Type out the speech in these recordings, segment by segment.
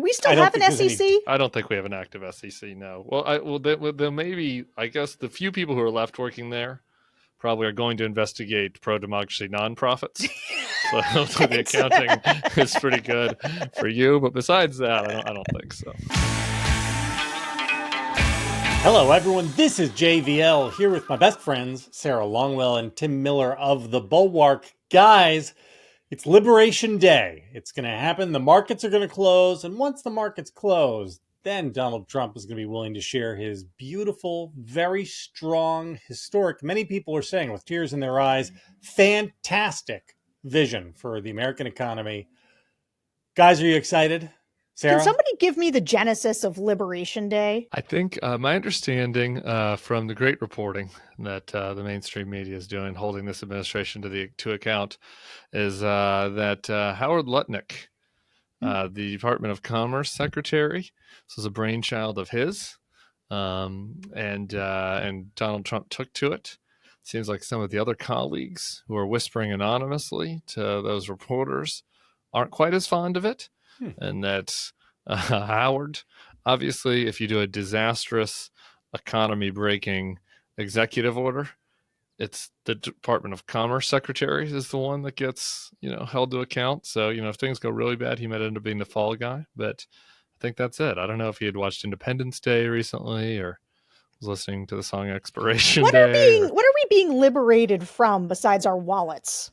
we still have an SEC? I don't think we have an active SEC. No. There may be. I guess the few people who are left working there probably are going to investigate pro-democracy nonprofits. So the accounting is pretty good for you, but besides that, I don't think so. Hello, everyone. This is JVL here with my best friends, Sarah Longwell and Tim Miller of the Bulwark. Guys, it's Liberation Day. It's going to happen. The markets are going to close. And once the markets close, then Donald Trump is going to be willing to share his beautiful, very strong, historic, many people are saying with tears in their eyes, fantastic vision for the American economy. Guys, are you excited? Sarah? Can somebody give me the genesis of Liberation Day? I think my understanding from the great reporting that the mainstream media is doing, holding this administration to account, is that Howard Lutnick, the Department of Commerce Secretary, this was a brainchild of his, and Donald Trump took to it. Seems like some of the other colleagues who are whispering anonymously to those reporters aren't quite as fond of it. And that Howard, obviously, if you do a disastrous economy-breaking executive order, it's the Department of Commerce Secretary is the one that gets, held to account. So, if things go really bad, he might end up being the fall guy. But I think that's it. I don't know if he had watched Independence Day recently or was listening to the song Expiration Day. What are we being liberated from besides our wallets?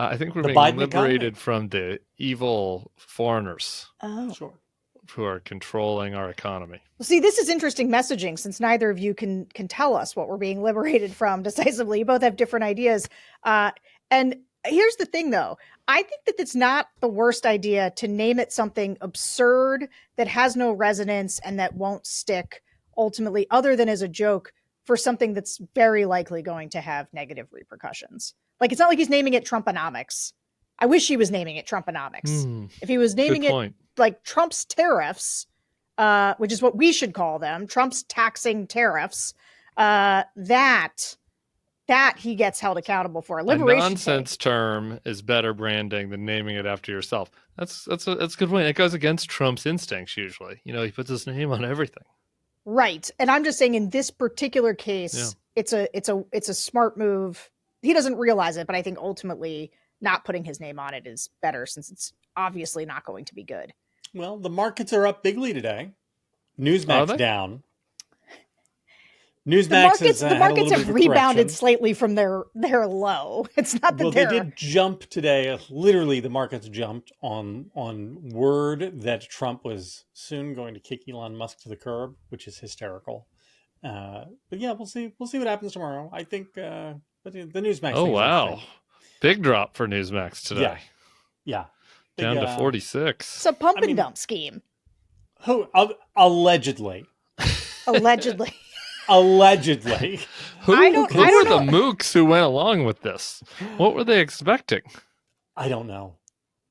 I think we're being liberated from the evil foreigners who are controlling our economy. Well, see, this is interesting messaging since neither of you can tell us what we're being liberated from decisively. You both have different ideas. And here's the thing, though. I think that it's not the worst idea to name it something absurd that has no resonance and that won't stick ultimately, other than as a joke, for something that's very likely going to have negative repercussions. Like, it's not like he's naming it Trumponomics. I wish he was naming it Trumponomics. If he was naming it like Trump's tariffs, which is what we should call them, Trump's taxing tariffs, that he gets held accountable for. Liberation a nonsense term is better branding than naming it after yourself. That's a good point. It goes against Trump's instincts usually. He puts his name on everything. Right. And I'm just saying in this particular case, it's a smart move. He doesn't realize it, but I think ultimately not putting his name on it is better since it's obviously not going to be good. Well, the markets are up bigly today. Newsmax down. Newsmax the markets have rebounded slightly from their low. It's not that they did jump today. Literally, the markets jumped on word that Trump was soon going to kick Elon Musk to the curb, which is hysterical. But yeah, we'll see. We'll see what happens tomorrow. I think the Newsmax. Oh wow, big drop for Newsmax today. Yeah. Down to 46. It's a pump and dump scheme. Who allegedly? Allegedly. Allegedly. Who were the mooks who went along with this? What were they expecting? I don't know.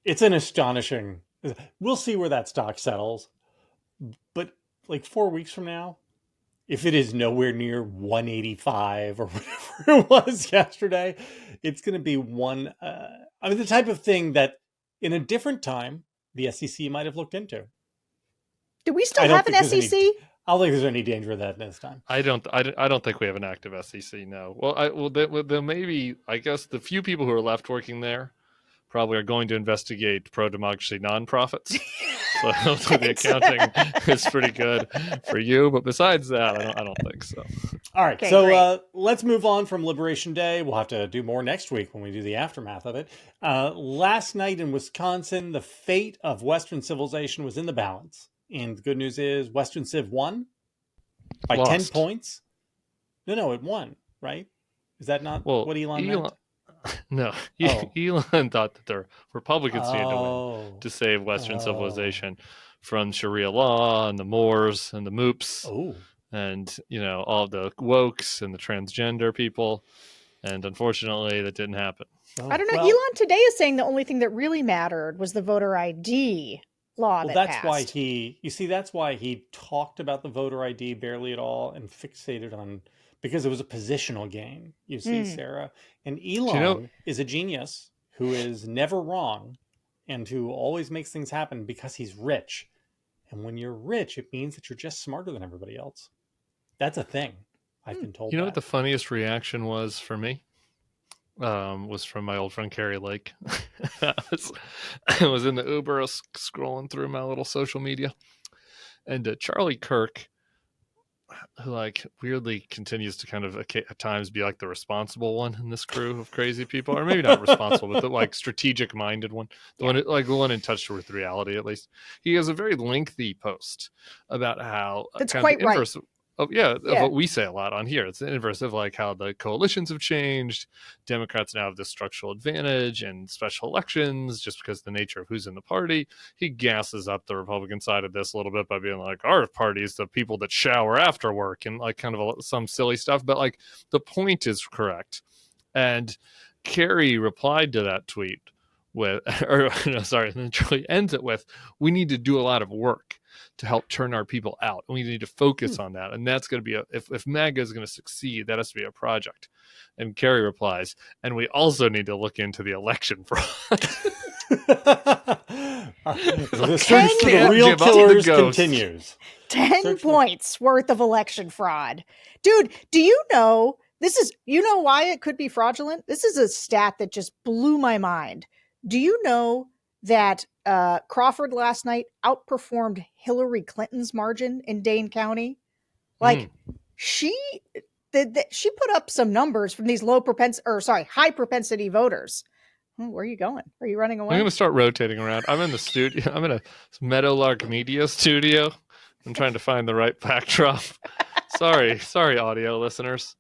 It's an astonishing. We'll see where that stock settles. But like 4 weeks from now, if it is nowhere near 185 or whatever it was yesterday, it's going to be the type of thing that in a different time, the SEC might have looked into. Do we still have an SEC? I don't think there's any danger of that this time. I don't think we have an active SEC. No. There may be. I guess the few people who are left working there probably are going to investigate pro-democracy nonprofits. So the accounting is pretty good for you, but besides that, I don't think so. All right, so let's move on from Liberation Day. We'll have to do more next week when we do the aftermath of it. Last night in Wisconsin, the fate of Western civilization was in the balance. And the good news is Western Civ won by Lost. 10 points. No, it won, right? Is that not what Elon meant? No, Elon thought that the Republicans needed to win to save Western civilization from Sharia law and the Moors and the Moops and all the wokes and the transgender people. And unfortunately, that didn't happen. I don't know. Elon today is saying the only thing that really mattered was the voter ID law that that's passed. That's why he talked about the voter ID barely at all and fixated on, because it was a positional game, Sarah. And Elon is a genius who is never wrong and who always makes things happen because he's rich. And when you're rich, it means that you're just smarter than everybody else. That's a thing. I've been told. You know what the funniest reaction was for me? Was from my old friend Carrie Lake. I was in the Uber scrolling through my little social media, and Charlie Kirk, who like weirdly continues to kind of at times be like the responsible one in this crew of crazy people, or maybe not responsible, but the like strategic minded one, the one in touch with reality at least. He has a very lengthy post about how That's kind quite of the inverse right. of what we say a lot on here. It's the inverse of like how the coalitions have changed. Democrats now have this structural advantage in special elections just because of the nature of who's in the party. He gasses up the Republican side of this a little bit by being like, our party is the people that shower after work and like kind of some silly stuff. But like the point is correct. And Kerry replied to that tweet with, or no, sorry, and then Charlie ends it with, we need to do a lot of work to help turn our people out. And we need to focus on that. And that's going to be if MAGA is going to succeed, that has to be a project. And Kerry replies, and we also need to look into the election fraud. The search for the real killers continues. 10 points worth of election fraud. Dude, do you know why it could be fraudulent? This is a stat that just blew my mind. Do you know that Crawford last night outperformed Hillary Clinton's margin in Dane County? Like she put up some numbers from these high propensity voters. Where are you going? Are you running away? I'm going to start rotating around. I'm in the studio. I'm in a Meadowlark Media studio. I'm trying to find the right backdrop. Sorry, audio listeners.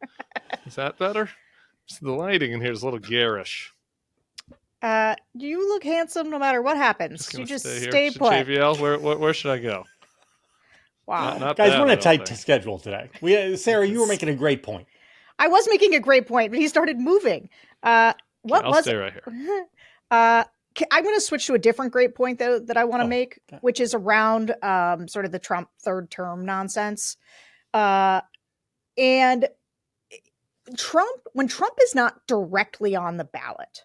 Is that better? The lighting in here is a little garish. You look handsome no matter what happens. You just stay put. JVL, where should I go? Wow. Not Guys, bad, we're on a tight schedule today. Sarah, you were making a great point. I was making a great point, but he started moving. I'll stay right here. I'm going to switch to a different great point, though, that I want to make, which is around sort of the Trump third term nonsense. And when Trump is not directly on the ballot,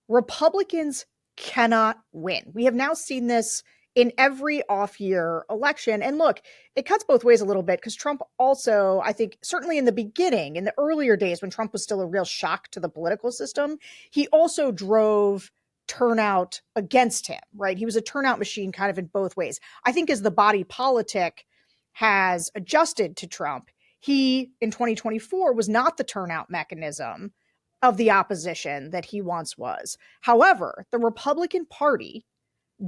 Republicans cannot win. We have now seen this in every off-year election. And look, it cuts both ways a little bit because Trump also, I think, certainly in the beginning, in the earlier days when Trump was still a real shock to the political system, he also drove turnout against him, right? He was a turnout machine kind of in both ways. I think as the body politic has adjusted to Trump, he, in 2024, was not the turnout mechanism of the opposition that he once was. However, the Republican Party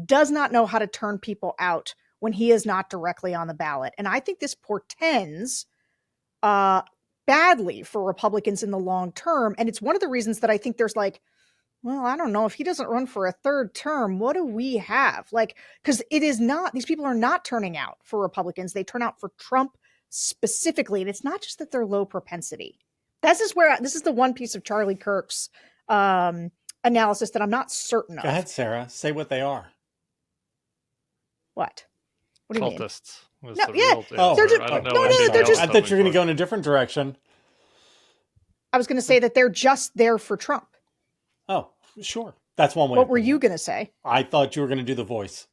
does not know how to turn people out when he is not directly on the ballot. And I think this portends badly for Republicans in the long term. And it's one of the reasons that I think there's like, well, I don't know, if he doesn't run for a third term, what do we have? Like, because it is not, these people are not turning out for Republicans. They turn out for Trump specifically. And it's not just that they're low propensity. This is the one piece of Charlie Kirk's analysis that I'm not certain of. Go ahead, Sarah. Say what they are. What? What do you mean? Cultists. No, yeah. They're just, I thought you were going to go in a different direction. I was going to say that they're just there for Trump. Oh, sure. That's one way. What were you going to say? I thought you were going to do the voice.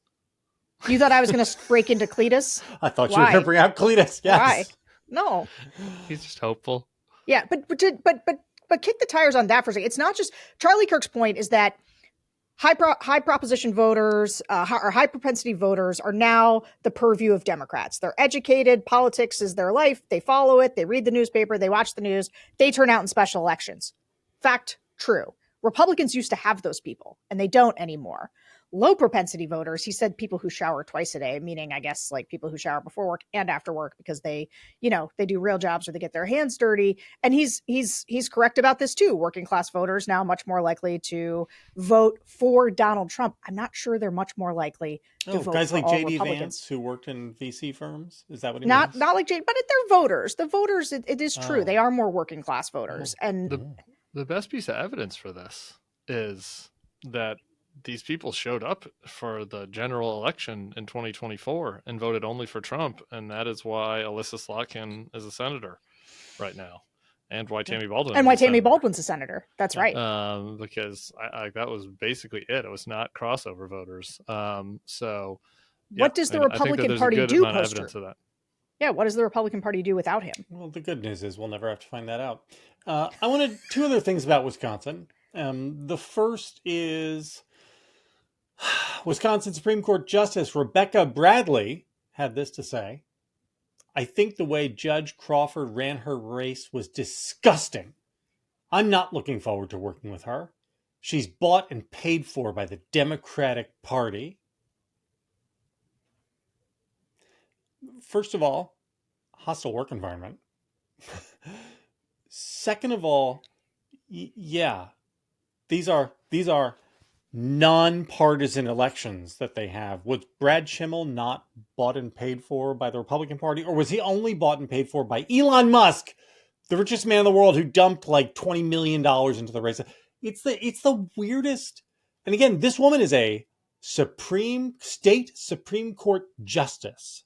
You thought I was going to break into Cletus? I thought you were going to bring out Cletus. Yes. Why? No. He's just hopeful. Yeah, but kick the tires on that for a second. It's not just Charlie Kirk's point is that high proposition voters or high propensity voters are now the purview of Democrats. They're educated. Politics is their life. They follow it. They read the newspaper. They watch the news. They turn out in special elections. Fact, true. Republicans used to have those people, and they don't anymore. Low propensity voters, he said people who shower twice a day, meaning I guess like people who shower before work and after work because they do real jobs or they get their hands dirty. And he's correct about this too. Working class voters now much more likely to vote for Donald Trump. I'm not sure they're much more likely to vote guys for like all JD Republicans. Vance who worked in VC firms. Is that what he means? Not like JD, but they're voters. The voters, it is true. They are more working class voters. And the best piece of evidence for this is that these people showed up for the general election in 2024 and voted only for Trump. And that is why Alyssa Slotkin is a senator right now. and why Tammy Baldwin And was why a Tammy senator. Baldwin's a senator. That's right. Because that was basically it. It was not crossover voters. So yeah, What does the I think that Republican there's Party a good do amount of post-truth? evidence of that. Yeah, what does the Republican Party do without him? Well, the good news is we'll never have to find that out. I wanted two other things about Wisconsin. The first is Wisconsin Supreme Court Justice Rebecca Bradley had this to say. I think the way Judge Crawford ran her race was disgusting. I'm not looking forward to working with her. She's bought and paid for by the Democratic Party. First of all, hostile work environment. Second of all, yeah, these are nonpartisan elections that they have. Was Brad Schimmel not bought and paid for by the Republican Party, or was he only bought and paid for by Elon Musk, the richest man in the world, who dumped like $20 million into the race? It's the weirdest. And again, this woman is a state Supreme Court justice.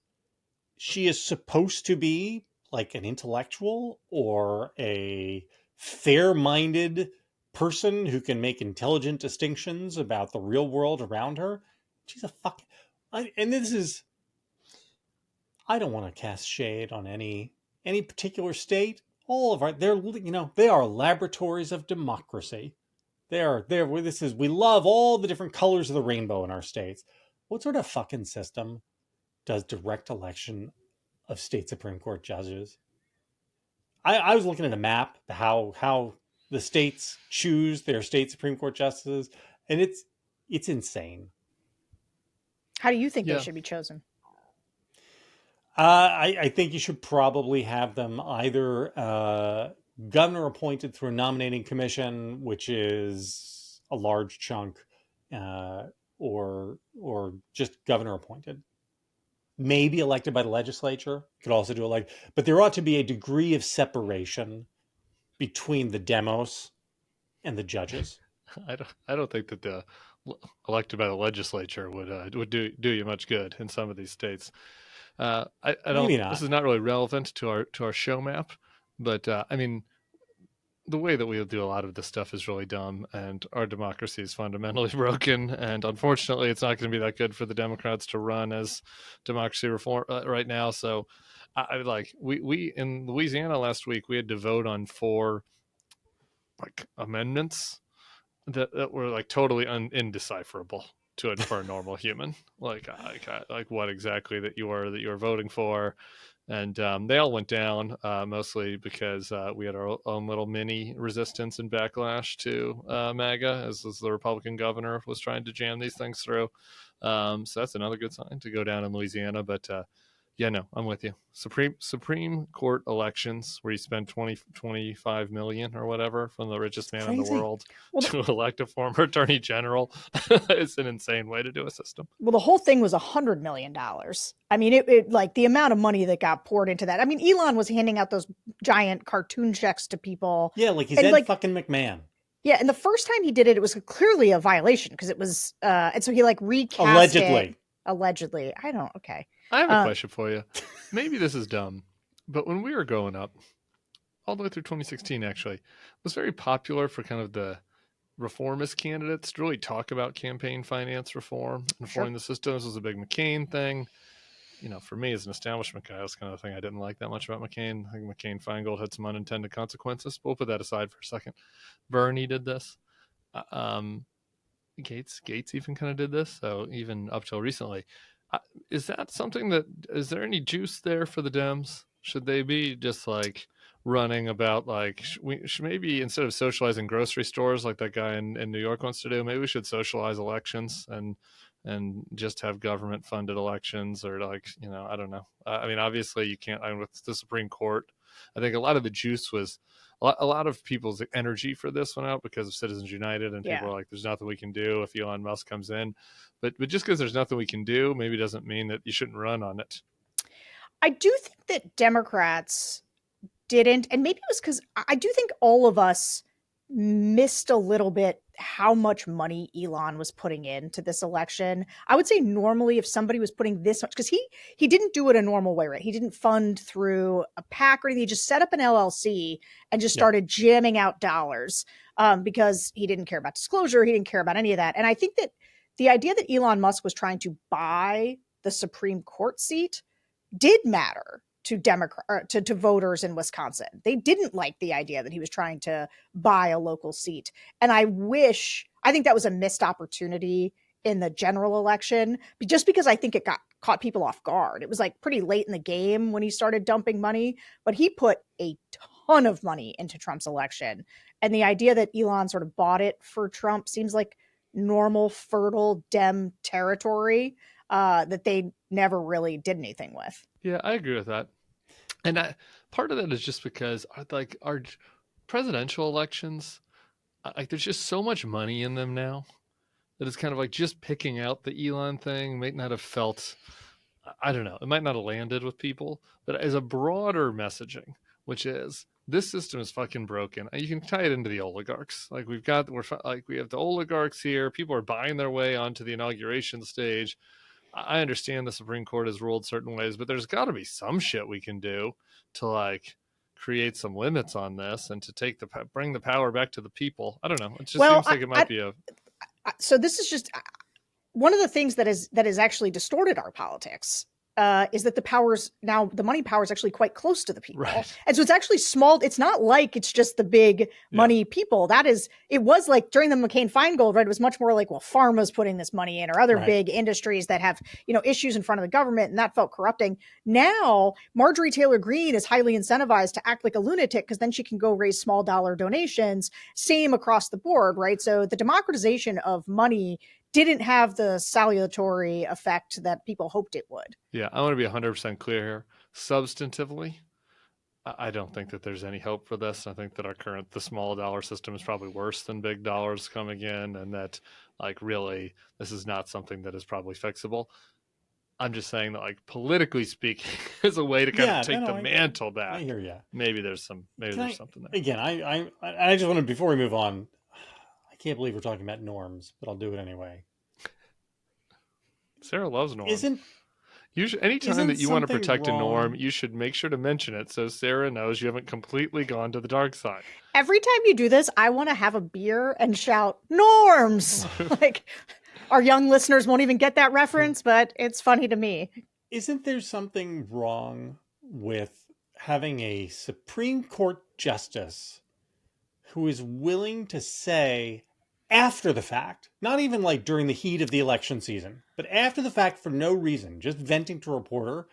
She is supposed to be like an intellectual or a fair-minded person who can make intelligent distinctions about the real world around her. She's a fucking... And this is... I don't want to cast shade on any particular state. All of our... they are laboratories of democracy. We love all the different colors of the rainbow in our states. What sort of fucking system does direct election of state Supreme Court judges? I was looking at a map, how the states choose their state Supreme Court justices, and it's insane. How do you think they should be chosen? I think you should probably have them either governor appointed through a nominating commission, which is a large chunk, or just governor appointed. Maybe elected by the legislature. Could also do elect, but there ought to be a degree of separation between the demos and the judges. I don't think that the elected by the legislature would do you much good in some of these states. I don't. Maybe not. This is not really relevant to our show map, but I mean, the way that we do a lot of this stuff is really dumb, and our democracy is fundamentally broken. And unfortunately, it's not going to be that good for the Democrats to run as democracy reform right now. So, we in Louisiana last week, we had to vote on 4 like amendments that were like totally indecipherable for a normal human. Like what exactly that you were voting for. And they all went down mostly because we had our own little mini resistance and backlash to MAGA as the Republican governor was trying to jam these things through. So that's another good sign to go down in Louisiana. But yeah, no, I'm with you. Supreme Court elections where you spend 25 million or whatever from the richest man in the world to elect a former attorney general is an insane way to do a system. Well, the whole thing was $100 million. I mean, it like the amount of money that got poured into that. I mean, Elon was handing out those giant cartoon checks to people. Yeah, like he's Ed fucking McMahon. Yeah, and the first time he did it, it was clearly a violation because it was, and so he like recast it. Allegedly. Okay. I have a question for you. Maybe this is dumb, but when we were growing up, all the way through 2016, actually, it was very popular for kind of the reformist candidates to really talk about campaign finance reform and reforming the system. This was a big McCain thing. You know, for me as an establishment guy, that's kind of the thing I didn't like that much about McCain. I think McCain-Feingold had some unintended consequences, but we'll put that aside for a second. Bernie did this. Gates even kind of did this. So even up till recently, is that something is there any juice there for the Dems? Should they be just like running about like we should maybe instead of socializing grocery stores like that guy in New York wants to do, maybe we should socialize elections and just have government funded elections or like, you know, I don't know. I mean, obviously you can't, with the Supreme Court, I think a lot of the juice was a lot of people's energy for this went out because of Citizens United and people are like, there's nothing we can do if Elon Musk comes in, but just because there's nothing we can do, maybe doesn't mean that you shouldn't run on it. I do think that Democrats didn't, and maybe it was because I do think all of us missed a little bit how much money Elon was putting into this election. I would say normally if somebody was putting this much, because he didn't do it a normal way, right? He didn't fund through a PAC or anything. He just set up an LLC and just started jamming out dollars because he didn't care about disclosure. He didn't care about any of that. And I think that the idea that Elon Musk was trying to buy the Supreme Court seat did matter to voters in Wisconsin. They didn't like the idea that he was trying to buy a local seat. And I think that was a missed opportunity in the general election, just because I think it caught people off guard. It was like pretty late in the game when he started dumping money, but he put a ton of money into Trump's election. And the idea that Elon sort of bought it for Trump seems like normal, fertile Dem territory that they never really did anything with. Yeah, I agree with that. And part of that is just because our presidential elections, like there's just so much money in them now that it's kind of like just picking out the Elon thing might not have felt, I don't know, it might not have landed with people, but as a broader messaging, which is this system is fucking broken. You can tie it into the oligarchs. Like we have the oligarchs here. People are buying their way onto the inauguration stage. I understand the Supreme Court has ruled certain ways, but there's got to be some shit we can do to like create some limits on this and to bring the power back to the people. I don't know. It just seems like it might be a. So this is just one of the things that has actually distorted our politics. Is that the money power is actually quite close to the people. Right. And so it's actually small. It's not like it's just the big money people. It was like during the McCain-Feingold, right? It was much more like, well, pharma's putting this money in or other big industries that have, issues in front of the government, and that felt corrupting. Now, Marjorie Taylor Greene is highly incentivized to act like a lunatic because then she can go raise small dollar donations, same across the board, right? So the democratization of money didn't have the salutary effect that people hoped it would. Yeah, I want to be 100% clear here. Substantively, I don't think that there's any hope for this. I think that the small dollar system is probably worse than big dollars coming in, and that like really this is not something that is probably fixable. I'm just saying that like politically speaking is a way to kind of take the mantle back. I hear you. Maybe there's something there. Again, I just want to, before we move on, I can't believe we're talking about norms, but I'll do it anyway. Sarah loves norms. Isn't Anytime that you want to protect wrong? a norm, you should make sure to mention it so Sarah knows you haven't completely gone to the dark side. Every time you do this, I want to have a beer and shout norms. Like our young listeners won't even get that reference, but it's funny to me. Isn't there something wrong with having a Supreme Court justice who is willing to say after the fact, not even like during the heat of the election season, but after the fact for no reason, just venting to a reporter,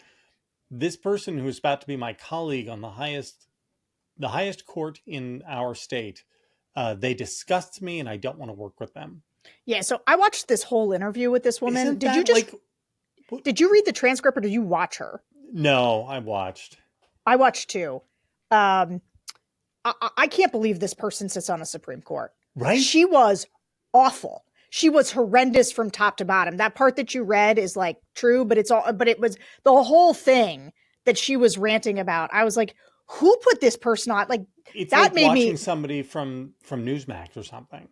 this person who is about to be my colleague on the highest court in our state, they disgust me and I don't want to work with them. Yeah, so I watched this whole interview with this woman. Did you read the transcript or did you watch her? No, I watched. I watched too. I can't believe this person sits on the Supreme Court. Right? She was awful. She was horrendous from top to bottom. That part that you read is like true, but it was the whole thing that she was ranting about. I was like, who put this person on? Like it's that like made watching somebody from Newsmax or something.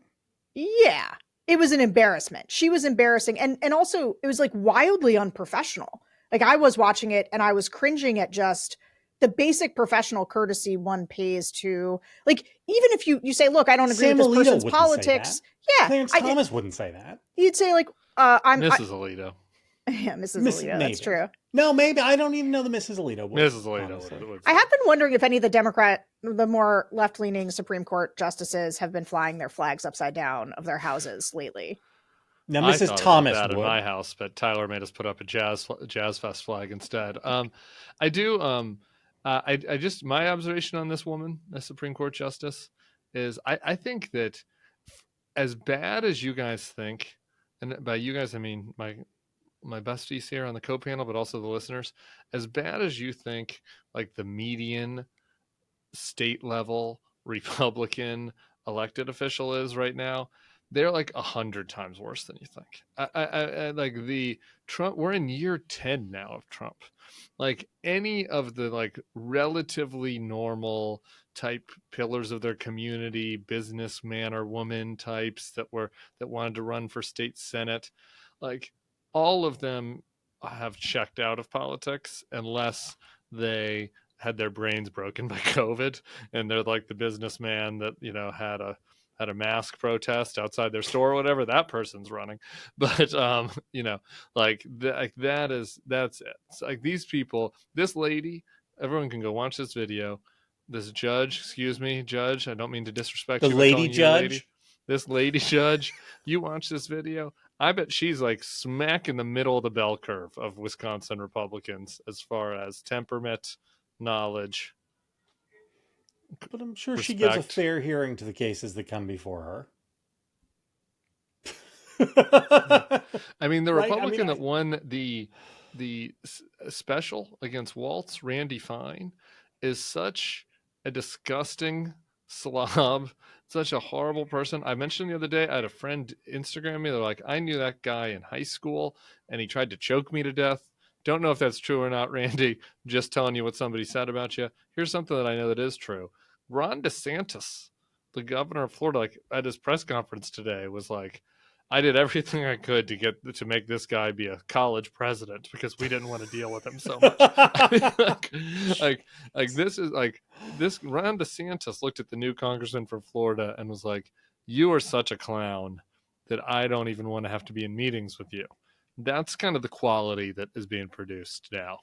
Yeah. It was an embarrassment. She was embarrassing. And also it was like wildly unprofessional. Like I was watching it and I was cringing at just the basic professional courtesy one pays to, like, even if you say, look, I don't agree with this person's politics. Yeah. Clarence Thomas wouldn't say that. You'd say like, I'm Mrs. Alito. Yeah, Mrs. Alito. That's true. No, maybe. I don't even know the Mrs. Alito would. Mrs. Alito would. I have been wondering if any of the more left-leaning Supreme Court justices have been flying their flags upside down of their houses lately. Now, Mrs. Thomas would. In my house, but Tyler made us put up a Jazz Fest flag instead. I do. I just, my observation on this woman, the Supreme Court justice, is I think that as bad as you guys think, and by you guys I mean my besties here on the co-panel, but also the listeners, as bad as you think like the median state level Republican elected official is right now, they're like 100 times worse than you think. I like the Trump, we're in year 10 now of Trump. Like any of the like relatively normal type pillars of their community, businessman or woman types that wanted to run for state senate. Like, all of them have checked out of politics unless they had their brains broken by COVID, and they're like the businessman that, had a mask protest outside their store or whatever. That person's running. But that's it. It's like, these people, this lady, everyone can go watch this video. This judge, excuse me, judge, I don't mean to disrespect The you, lady calling you judge? lady. This lady judge, you watch this video, I bet she's like smack in the middle of the bell curve of Wisconsin Republicans as far as temperament, knowledge. But I'm sure respect. she gives a fair hearing to the cases that come before her. I mean, the Right? Republican that won the special against Waltz, Randy Fine, is such a disgusting slob, such a horrible person. I mentioned the other day, I had a friend Instagram me. They're like, I knew that guy in high school and he tried to choke me to death. Don't know if that's true or not, Randy. Just telling you what somebody said about you. Here's something that I know that is true. Ron DeSantis, the governor of Florida, like at his press conference today, was like, I did everything I could to make this guy be a college president because we didn't want to deal with him so much. This Ron DeSantis looked at the new congressman from Florida and was like, you are such a clown that I don't even want to have to be in meetings with you. That's kind of the quality that is being produced now,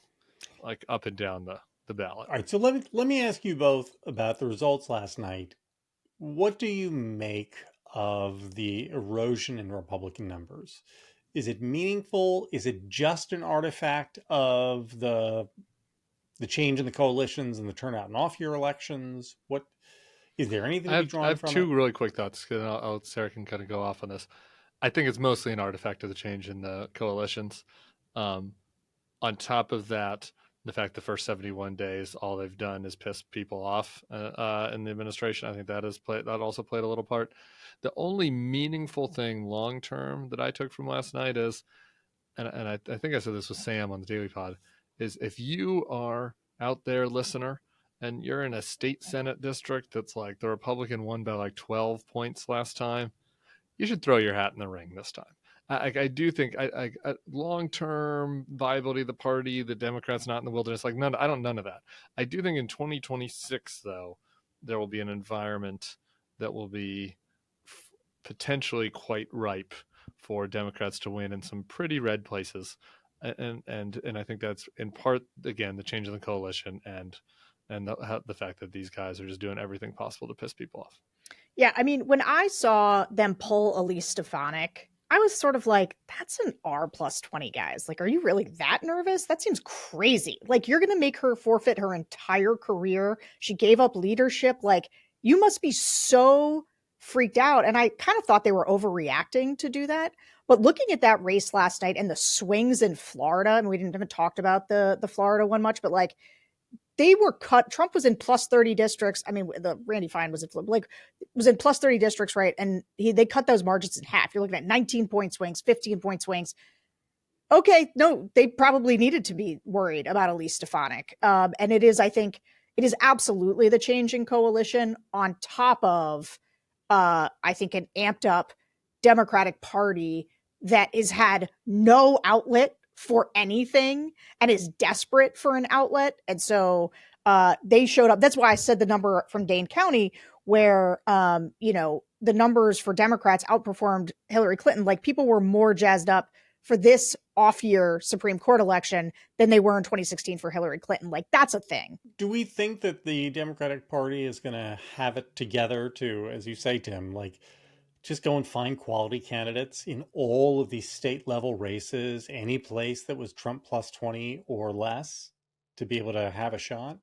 like up and down the ballot. All right, so let me ask you both about the results last night. What do you make of the erosion in Republican numbers? Is it meaningful? Is it just an artifact of the change in the coalitions and the turnout in off-year elections? What is there anything to be drawn from? I have two really quick thoughts, because Sarah can kind of go off on this. I think it's mostly an artifact of the change in the coalitions. On top of that, the fact the first 71 days, all they've done is piss people off in the administration. I think that also played a little part. The only meaningful thing long term that I took from last night is, and I think I said this with Sam on the Daily Pod, is if you are out there, listener, and you're in a state Senate district that's like the Republican won by like 12 points last time, you should throw your hat in the ring this time. I do think long-term viability of the party, the Democrats not in the wilderness, like none of that. I do think in 2026, though, there will be an environment that will be potentially quite ripe for Democrats to win in some pretty red places. And I think that's in part, again, the change in the coalition and the fact that these guys are just doing everything possible to piss people off. Yeah, I mean, when I saw them pull Elise Stefanik, I was sort of like, that's an R plus 20, guys. Like, are you really that nervous? That seems crazy. Like, you're going to make her forfeit her entire career. She gave up leadership. Like, you must be so freaked out. And I kind of thought they were overreacting to do that. But looking at that race last night and the swings in Florida, and we haven't talked about the Florida one much, but like, they were cut. Trump was in plus 30 districts. I mean, the Randy Fine was in plus 30 districts, right? And they cut those margins in half. You're looking at 19-point swings, 15-point swings. Okay, no, they probably needed to be worried about Elise Stefanik. And I think it is absolutely the change in coalition on top of, I think, an amped up Democratic Party that has had no outlet for anything and is desperate for an outlet. And so they showed up. That's why I said the number from Dane County where, the numbers for Democrats outperformed Hillary Clinton. Like, people were more jazzed up for this off-year Supreme Court election than they were in 2016 for Hillary Clinton. Like, that's a thing. Do we think that the Democratic Party is going to have it together to, as you say, Tim, like, just go and find quality candidates in all of these state level races, any place that was Trump plus 20 or less, to be able to have a shot?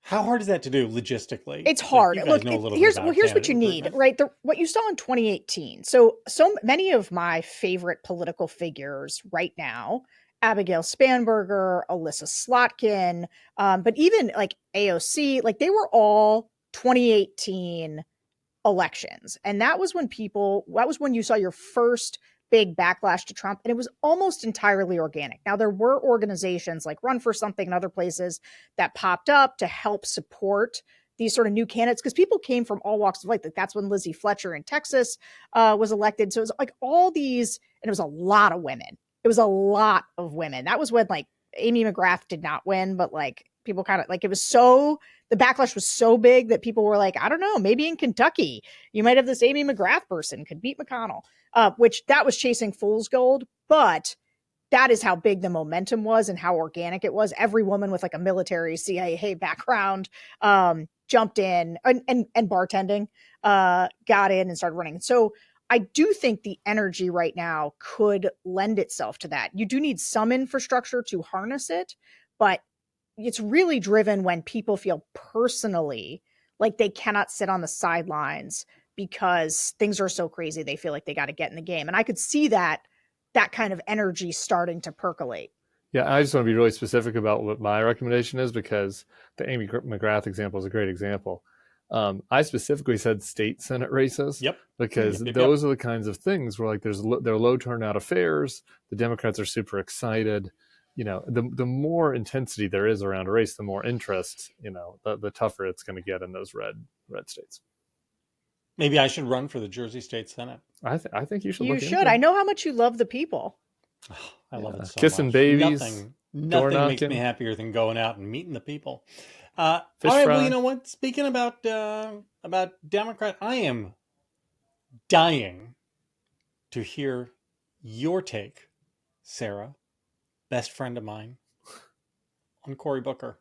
How hard is that to do logistically? It's hard. Like, here's what you need, right? What you saw in 2018. So many of my favorite political figures right now, Abigail Spanberger, Alyssa Slotkin, but even like AOC, like they were all 2018 elections. And that was when you saw your first big backlash to Trump, and it was almost entirely organic. Now, there were organizations like Run for Something and other places that popped up to help support these sort of new candidates, because people came from all walks of life. Like that's when Lizzie Fletcher in Texas was elected. So it was like all these, and it was a lot of women. It was a lot of women. That was when like Amy McGrath did not win, but like people kind of like, it was so, the backlash was so big that people were like, I don't know, maybe in Kentucky, you might have this Amy McGrath person could beat McConnell, which that was chasing fool's gold. But that is how big the momentum was and how organic it was. Every woman with like a military CIA background jumped in and bartending, got in and started running. So I do think the energy right now could lend itself to that. You do need some infrastructure to harness it, but it's really driven when people feel personally like they cannot sit on the sidelines because things are so crazy. They feel like they got to get in the game. And I could see that kind of energy starting to percolate. Yeah, I just want to be really specific about what my recommendation is, because the Amy McGrath example is a great example. I specifically said state Senate races, because those are the kinds of things where like they're low turnout affairs. The Democrats are super excited. You know, the more intensity there is around a race, the more interest, you know, the tougher it's going to get in those red states. Maybe I should run for the Jersey State Senate. I think you should. You should. I know how much you love the people. I love it so kissing much. babies. Nothing makes me happier than going out and meeting the people. All Fish right. fry. Well, you know what? Speaking about Democrat, I am dying to hear your take, Sarah, best friend of mine, on Cory Booker.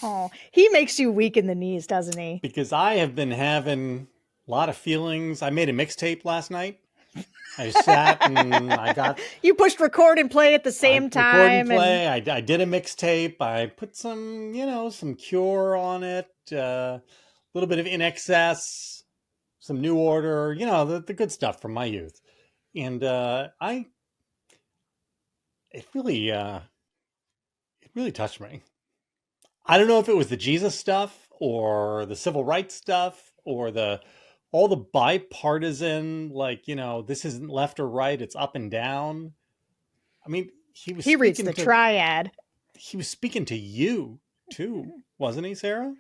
Oh, he makes you weak in the knees, doesn't he? Because I have been having a lot of feelings. I made a mixtape last night. I sat and I got... You pushed record and play at the same time. Record and play. I did a mixtape. I put some, some Cure on it. A little bit of In Excess. Some New Order. The good stuff from my youth. And it really touched me. I don't know if it was the Jesus stuff or the civil rights stuff or all the bipartisan, this isn't left or right, it's up and down. I mean, he reads the triad. He was speaking to you too, wasn't he, Sarah?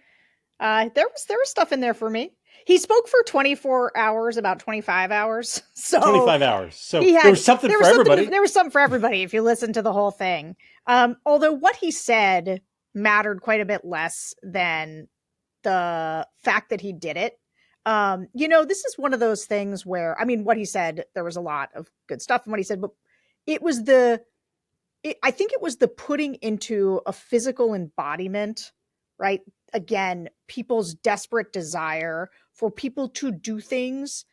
There was stuff in there for me. He spoke for 24 hours, about 25 hours. So 25 hours. So there was something for everybody. There was something for everybody if you listen to the whole thing. Although what he said mattered quite a bit less than the fact that he did it. This is one of those things where, I mean, what he said, there was a lot of good stuff in what he said, but I think it was the putting into a physical embodiment, right? Again, people's desperate desire for people to do things,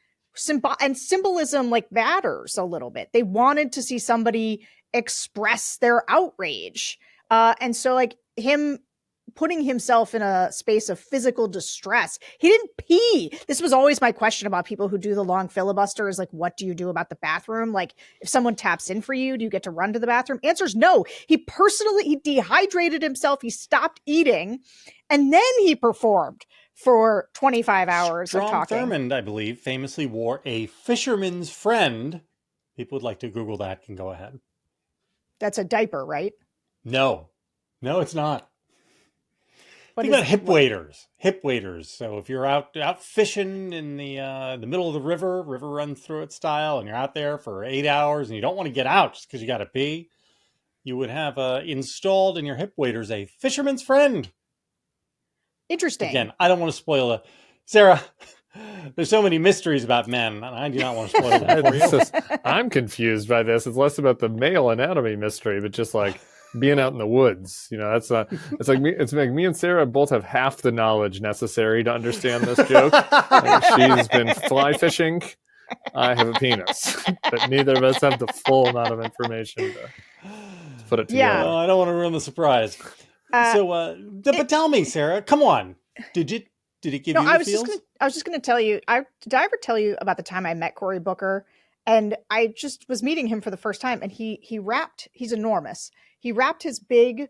and symbolism like matters a little bit. They wanted to see somebody express their outrage. And so like him putting himself in a space of physical distress. He didn't pee. This was always my question about people who do the long filibuster is like, what do you do about the bathroom? Like if someone taps in for you, do you get to run to the bathroom? Answer is no. He dehydrated himself. He stopped eating and then he performed for 25 hours of talking. Strom Thurmond, I believe, famously wore a fisherman's friend. People would like to Google that, can go ahead. That's a diaper, right? No, it's not. Think about hip waders. So if you're out fishing in the middle of the river runs through it style, and you're out there for 8 hours and you don't want to get out just because you got to pee, you would have installed in your hip waders a fisherman's friend. Interesting. Again, I don't want to spoil it. Sarah, there's so many mysteries about men, and I do not want to spoil them for you. I'm confused by this. It's less about the male anatomy mystery, but just like being out in the woods. It's like me and Sarah both have half the knowledge necessary to understand this joke. She's been fly fishing. I have a penis, but neither of us have the full amount of information to put it together. Yeah. I don't want to ruin the surprise. But tell me, Sarah, come on. Did it give you the feels? I was just going to tell you, did I ever tell you about the time I met Cory Booker? And I just was meeting him for the first time, and he's enormous. He wrapped his big,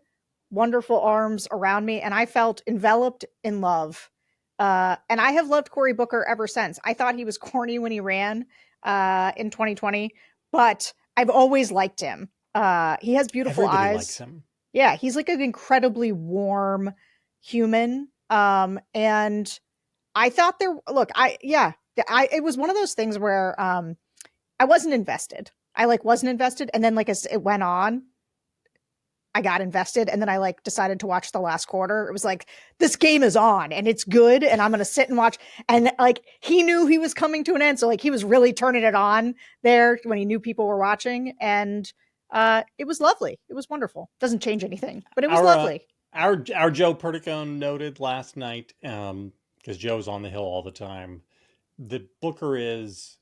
wonderful arms around me, and I felt enveloped in love. And I have loved Cory Booker ever since. I thought he was corny when he ran. in 2020, but I've always liked him. He has beautiful Everybody eyes. likes him. Yeah, he's like an incredibly warm human. And I thought it was one of those things where I wasn't invested. I wasn't invested, and then as it went on, I got invested, and then I decided to watch the last quarter. It was like, this game is on and it's good, and I'm gonna sit and watch. And he knew he was coming to an end, so he was really turning it on there when he knew people were watching, and it was lovely. It was wonderful. Doesn't change anything, but it was lovely. Our Joe Perticone noted last night, because Joe's on the Hill all the time, that Booker is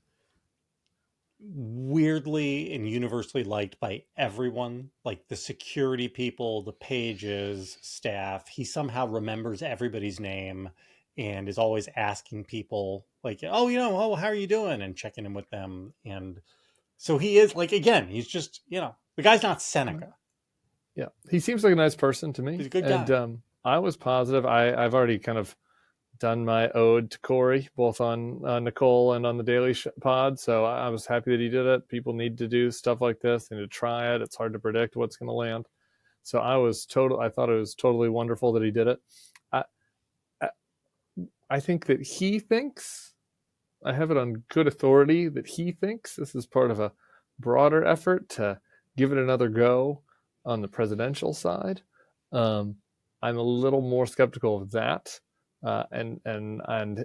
weirdly and universally liked by everyone, like the security people, the pages, staff. He somehow remembers everybody's name and is always asking people oh, how are you doing, and checking in with them. And so he is again, he's just, the guy's not Seneca. Yeah, he seems like a nice person to me. He's a good guy. And I was positive. I've already kind of done my ode to Cory, both on Nicole and on the Daily Pod. So I was happy that he did it. People need to do stuff like this. They need to try it. It's hard to predict what's going to land. So I thought it was totally wonderful that he did it. I think that he thinks, I have it on good authority, that he thinks this is part of a broader effort to give it another go on the presidential side. I'm a little more skeptical of that. And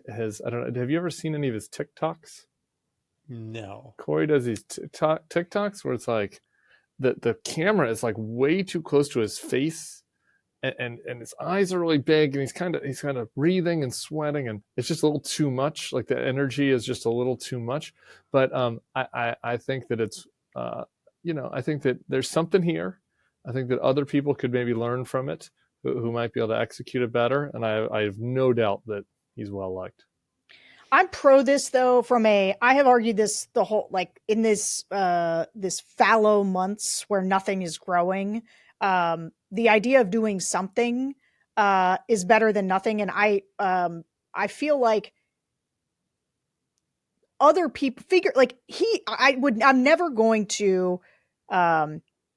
his, I don't know, have you ever seen any of his TikToks? No. Cory does these TikToks where it's like the camera is way too close to his face, and his eyes are really big, and he's kind of breathing and sweating, and it's just a little too much. The energy is just a little too much. But I think that it's I think that there's something here. I think that other people could maybe learn from it, who might be able to execute it better. And I have no doubt that he's well liked. I'm pro this though. I have argued this the whole, in this fallow months where nothing is growing. The idea of doing something is better than nothing. And I feel like other people I'm never going to,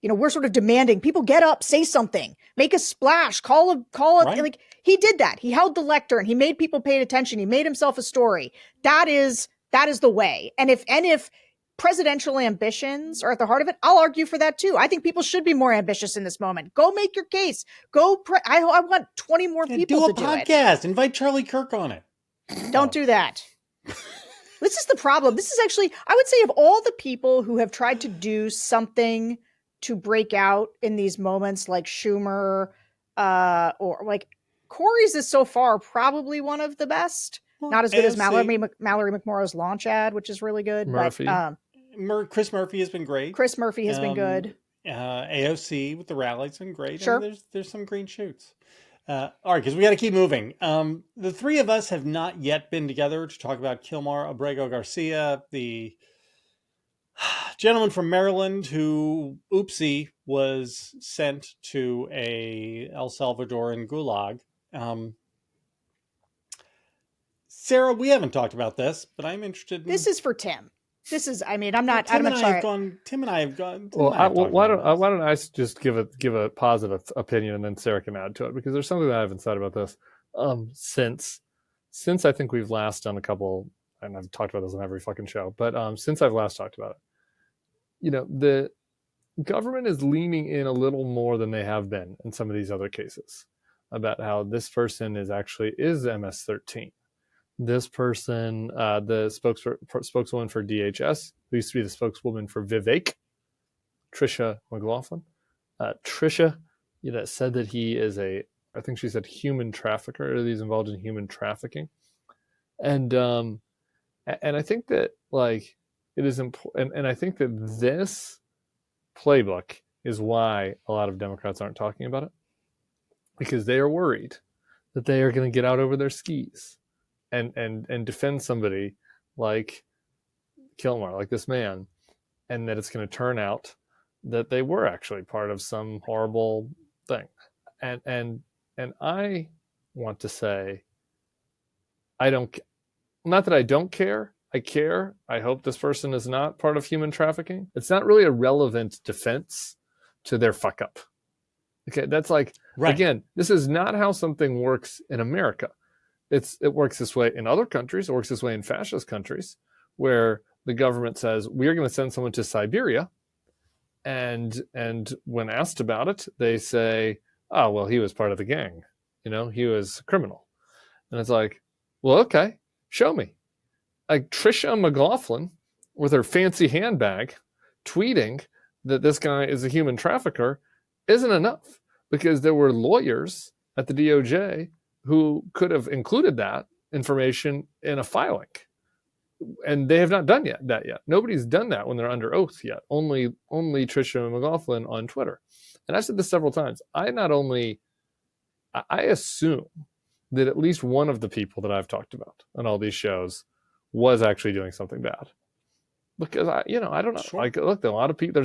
we're sort of demanding people get up, say something, make a splash, call it. Right. He did that. He held the lectern. He made people pay attention. He made himself a story. That is the way. And if presidential ambitions are at the heart of it, I'll argue for that too. I think people should be more ambitious in this moment. Go make your case. I want 20 more people to do it. Do a podcast. Invite Charlie Kirk on it. Don't do that. This is the problem. This is actually, I would say, of all the people who have tried to do something to break out in these moments, like Schumer, or Cory's is so far probably one of the best. Well, not as good as Mallory McMorrow's launch ad, which is really good. Murphy. But Chris Murphy has been great. Chris Murphy has been good. AOC with the rallies been great. Sure. There's some green shoots. All right, because we got to keep moving. The three of us have not yet been together to talk about Kilmar Abrego Garcia, the gentleman from Maryland who, oopsie, was sent to a El Salvadoran gulag. Sarah, we haven't talked about this, but I'm interested in... This is for Tim. This is, I'm not... Tim and I have gone... Why don't I just give a positive opinion, and then Sarah can add to it, because there's something that I haven't said about this. Since I think we've last done a couple, and I've talked about this on every fucking show, but since I've last talked about it, the government is leaning in a little more than they have been in some of these other cases about how this person is MS-13. This person, the spokeswoman for DHS, who used to be the spokeswoman for Vivek, Tricia McLaughlin. Tricia, said that he is I think she said human trafficker, or he's involved in human trafficking. And I think that it is important, and I think that this playbook is why a lot of Democrats aren't talking about it, because they are worried that they are going to get out over their skis and defend somebody like Kilmar, like this man, and that it's going to turn out that they were actually part of some horrible thing. And I want to say, not that I don't care, I care. I hope this person is not part of human trafficking. It's not really a relevant defense to their fuck up. Okay, that's like, Right. again, this is not how something works in America. It works this way in other countries. It works this way in fascist countries, where the government says, we are going to send someone to Siberia. And when asked about it, they say, oh, well, he was part of the gang. He was a criminal. And it's like, well, okay, show me. Like Trisha McLaughlin with her fancy handbag tweeting that this guy is a human trafficker isn't enough, because there were lawyers at the DOJ who could have included that information in a filing. And they have not done that yet. Nobody's done that when they're under oath yet. Only Trisha McLaughlin on Twitter. And I've said this several times. I assume that at least one of the people that I've talked about on all these shows was actually doing something bad. Because I don't know. Sure. Like, look, there's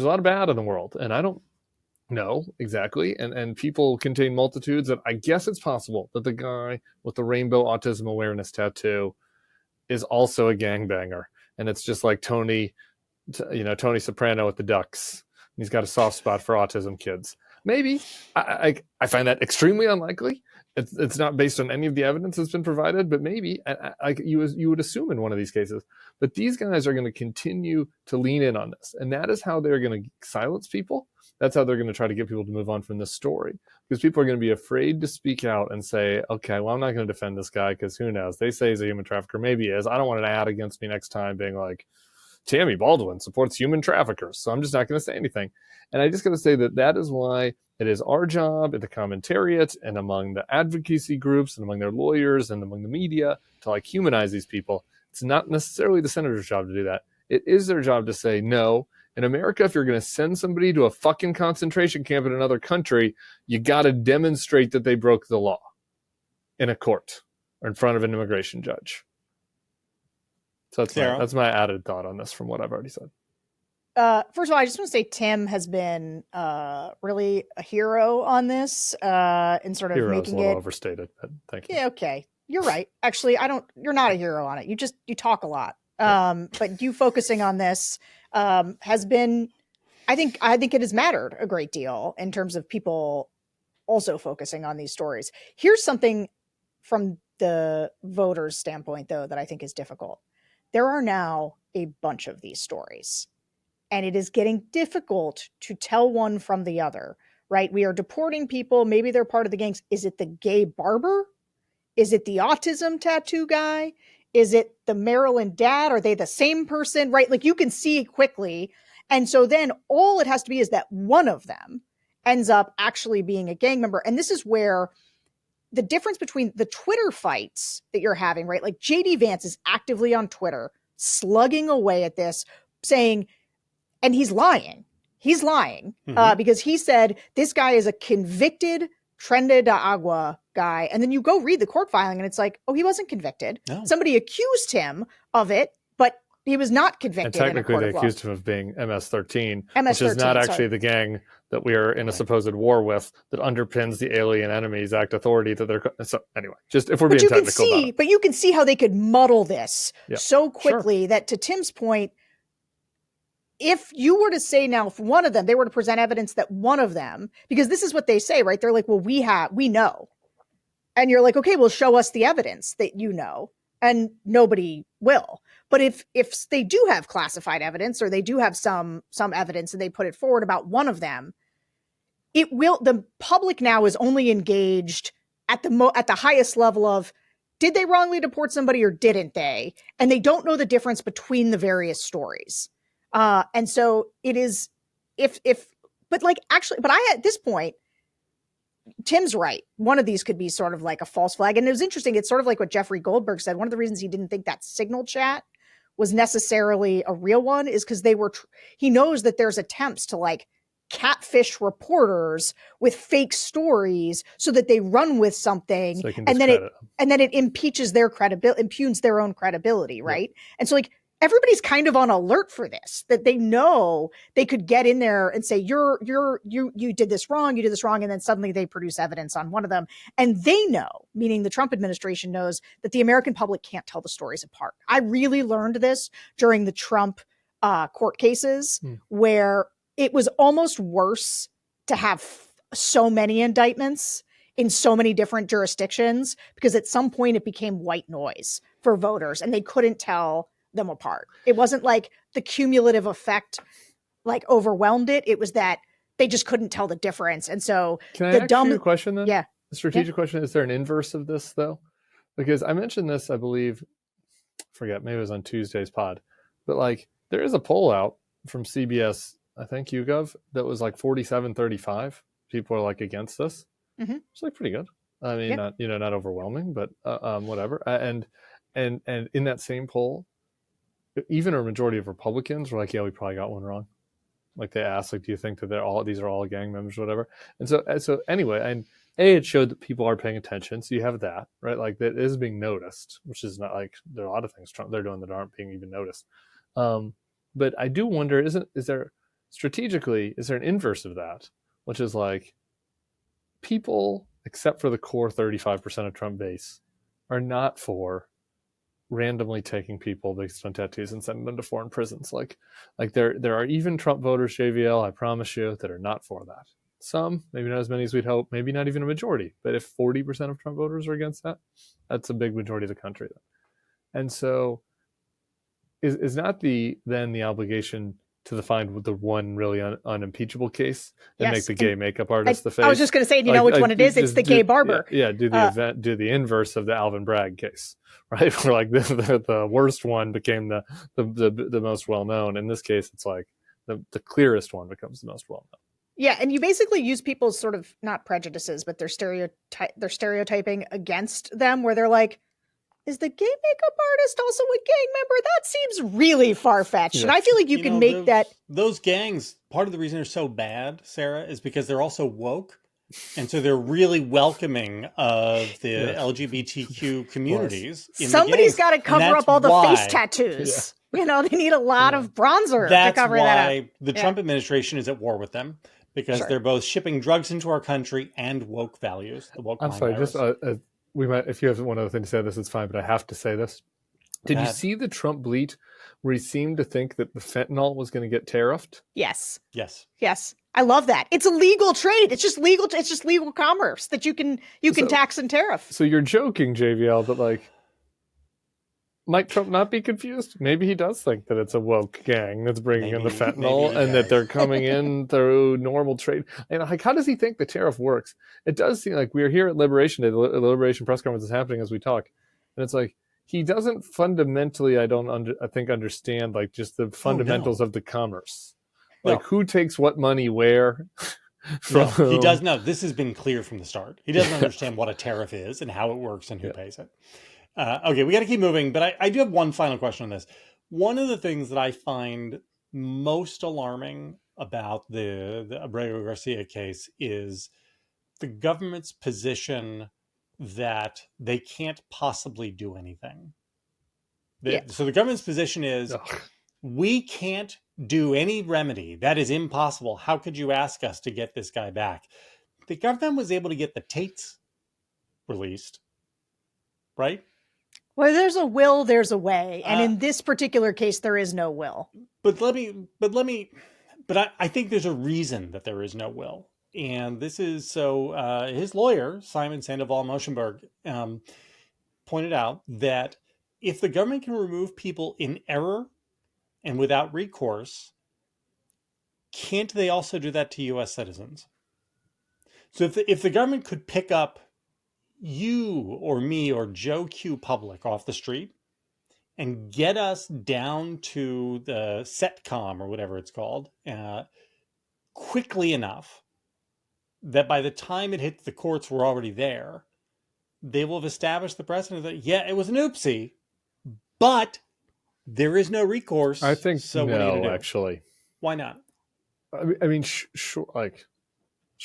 a lot of bad in the world, and I don't know exactly. And people contain multitudes, and I guess it's possible that the guy with the rainbow autism awareness tattoo is also a gangbanger, and it's just like Tony Soprano with the Ducks. He's got a soft spot for autism kids. Maybe. I find that extremely unlikely. It's not based on any of the evidence that's been provided, but maybe you would assume in one of these cases. But these guys are going to continue to lean in on this, and that is how they're going to silence people. That's how they're going to try to get people to move on from this story, because people are going to be afraid to speak out and say, okay, well, I'm not going to defend this guy because who knows? They say he's a human trafficker. Maybe he is. I don't want an ad against me next time being like, Tammy Baldwin supports human traffickers, so I'm just not going to say anything. And I just got to say that is why it is our job at the commentariat and among the advocacy groups and among their lawyers and among the media to humanize these people. It's not necessarily the senator's job to do that. It is their job to say, no, in America, if you're going to send somebody to a fucking concentration camp in another country, you got to demonstrate that they broke the law in a court or in front of an immigration judge. So that's my added thought on this from what I've already said. First of all, I just want to say Tim has been really a hero on this in sort of making it overstated, but thank you. Yeah, okay. You're right. Actually, you're not a hero on it. You talk a lot. But you focusing on this has been, I think it has mattered a great deal in terms of people also focusing on these stories. Here's something from the voters' standpoint, though, that I think is difficult. There are now a bunch of these stories, and it is getting difficult to tell one from the other, right? We are deporting people. Maybe they're part of the gangs. Is it the gay barber? Is it the autism tattoo guy? Is it the Maryland dad? Are they the same person, right? Like, you can see quickly. And so then all it has to be is that one of them ends up actually being a gang member. And this is where the difference between the Twitter fights that you're having, right? Like, JD Vance is actively on Twitter slugging away at this, saying, and he's lying. He's lying because he said this guy is a convicted Trende de Agua guy. And then you go read the court filing and it's like, oh, he wasn't convicted. No. Somebody accused him of it, but he was not convicted. And technically they accused him of being MS-13, which is not actually the gang that we are in a supposed war with that underpins the Alien Enemies Act authority that they're. So anyway, just if we're being technical about it. But you can see how they could muddle this so quickly that, to Tim's point, if you were to say now, if one of them, they were to present evidence that one of them, because this is what they say, right? They're like, well, we know. And you're like, okay, well, show us the evidence that you know. And nobody will. But if they do have classified evidence, or they do have some evidence and they put it forward about one of them, the public now is only engaged at the highest level of, did they wrongly deport somebody or didn't they? And they don't know the difference between the various stories. And so it is at this point, Tim's right. One of these could be sort of like a false flag. And it was interesting. It's sort of like what Jeffrey Goldberg said. One of the reasons he didn't think that Signal chat was necessarily a real one is because he knows that there's attempts to like catfish reporters with fake stories so that they run with something, so and then it impeaches their credibility, impugns their own credibility. Right. Yeah. And so like, everybody's kind of on alert for this, that they know they could get in there and say, you did this wrong, and then suddenly they produce evidence on one of them. And they know, meaning the Trump administration knows, that the American public can't tell the stories apart. I really learned this during the Trump court cases, where it was almost worse to have so many indictments in so many different jurisdictions, because at some point it became white noise for voters and they couldn't tell them apart. It wasn't like the cumulative effect like overwhelmed it. It was that they just couldn't tell the difference. And so Can I the ask you a question then? Yeah. A strategic question. Is there an inverse of this though? Because I mentioned this, I believe, forget, maybe it was on Tuesday's pod, but like there is a poll out from CBS, I think YouGov, that was like 47-35. People are like against this. It's like pretty good. I mean, not overwhelming, but whatever. And in that same poll, even a majority of Republicans were like, yeah, we probably got one wrong. Like they asked, like, do you think that these are all gang members or whatever? And so anyway, and it showed that people are paying attention. So you have that, right? Like that is being noticed, which is not like, there are a lot of things they're doing that aren't being even noticed. But I do wonder, is there an inverse of that, which is like people, except for the core 35% of Trump base, are not for randomly taking people based on tattoos and sending them to foreign prisons. Like there are even Trump voters, JVL, I promise you, that are not for that. Some, maybe not as many as we'd hope, maybe not even a majority. But if 40% of Trump voters are against that, that's a big majority of the country. And so is not then the obligation to find the one really unimpeachable case and make the gay makeup artist the face? I was just going to say, you know which one it is? It's the gay barber. Yeah, do the inverse of the Alvin Bragg case, right? Where like the worst one became the most well known. In this case, it's like the clearest one becomes the most well known. Yeah, and you basically use people's sort of not prejudices, but their stereotyping against them, where they're like, is the gay makeup artist also a gang member? That seems really far-fetched. Yes. And I feel like you can make those gangs, part of the reason they're so bad, Sarah, is because they're also woke. And so they're really welcoming of the LGBTQ communities. Somebody's got to cover up all the face tattoos. Yeah. You know, they need a lot of bronzer to cover that up. That's why the Trump administration is at war with them, because they're both shipping drugs into our country and woke values. The woke I'm sorry, virus. just we might, if you have one other thing to say this, it's fine, but I have to say this. Did you see the Trump bleat where he seemed to think that the fentanyl was going to get tariffed? Yes. Yes. I love that. It's a legal trade. It's just legal. It's just legal commerce that you can tax and tariff. So you're joking, JVL, but like, might Trump not be confused? Maybe he does think that it's a woke gang that's bringing in the fentanyl and that they're coming in through normal trade. And like, how does he think the tariff works? It does seem like we're here at Liberation Day. The Liberation press conference is happening as we talk. And it's like, he doesn't fundamentally, I think, understand like just the fundamentals of the commerce. Like who takes what money where? He does know. This has been clear from the start. He doesn't understand what a tariff is and how it works and who pays it. Okay, we got to keep moving, but I do have one final question on this. One of the things that I find most alarming about the Abrego Garcia case is the government's position that they can't possibly do anything. So the government's position is, we can't do any remedy. That is impossible. How could you ask us to get this guy back? The government was able to get the Tates released, right? Well, there's a will, there's a way. And in this particular case, there is no will. But I think there's a reason that there is no will. And this is his lawyer, Simon Sandoval Moshenberg, pointed out that if the government can remove people in error and without recourse, can't they also do that to U.S. citizens? So if the government could pick up you or me or Joe Q Public off the street and get us down to the SETCOM or whatever it's called quickly enough that by the time it hits the courts, we're already there, they will have established the precedent that, it was an oopsie, but there is no recourse. I think so. No, what are you gonna do? Actually, why not? I mean, sure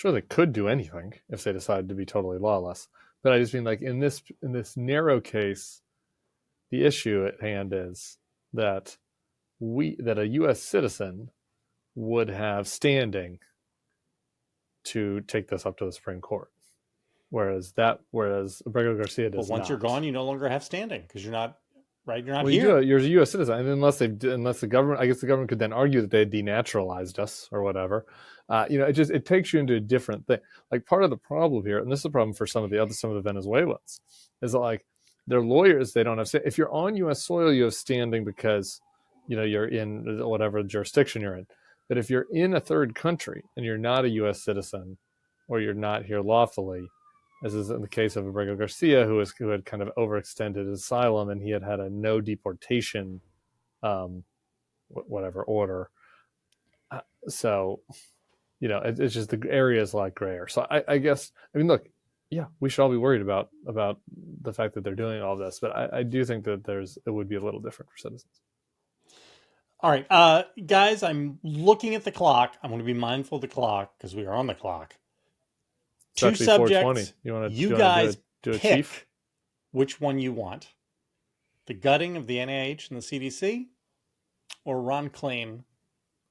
they could do anything if they decided to be totally lawless. But I just mean like in this narrow case, the issue at hand is that that a U.S. citizen would have standing to take this up to the Supreme Court, whereas Abrego Garcia does But once not. you're gone, you no longer have standing because you're not right. You're not Well, here. you're a U.S. citizen, and unless the government, I guess the government could then argue that they denaturalized us or whatever. It takes you into a different thing. Like, part of the problem here, and this is the problem for some of the Venezuelans, is that, like, their lawyers, they don't have. If you're on U.S. soil, you have standing because you're in whatever jurisdiction you're in. But if you're in a third country and you're not a U.S. citizen, or you're not here lawfully, as is in the case of Abrego Garcia, who had kind of overextended his asylum, and he had a no deportation, whatever order. So, it's just the area is a lot grayer. So I guess, look, yeah, we should all be worried about the fact that they're doing all this, but I do think that it would be a little different for citizens. All right, guys, I'm looking at the clock. I'm going to be mindful of the clock because we are on the clock. Two subjects. You guys do a pick chief? Which one you want. The gutting of the NIH and the CDC, or Ron Klain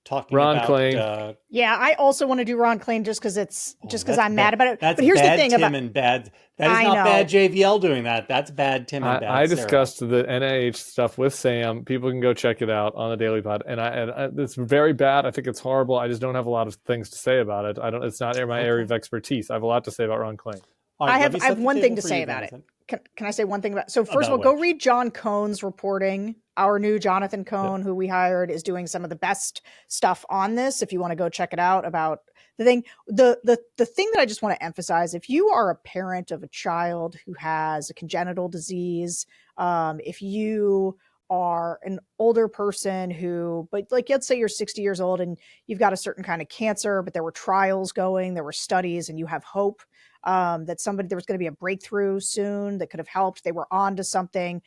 talking about... Klain. Yeah, I also want to do Ron Klain just because I'm mad about it. That's but here's bad the thing Tim about... and bad... That is not bad JVL doing that. That's bad Tim and bad I Sarah. discussed the NIH stuff with Sam. People can go check it out on the Daily Pod. And it's very bad. I think it's horrible. I just don't have a lot of things to say about it. It's not my area of expertise. I have a lot to say about Ron Klain. Right, I have one thing to say about it. Can I say one thing about it? So first of all, go read John Cohn's reporting. Our new Jonathan Cohn, who we hired, is doing some of the best stuff on this. If you want to go check it out about the thing, the thing that I just want to emphasize, if you are a parent of a child who has a congenital disease, if you are an older person but like, let's say you're 60 years old and you've got a certain kind of cancer, but there were trials going, there were studies, and you have hope that there was going to be a breakthrough soon that could have helped. They were on to something.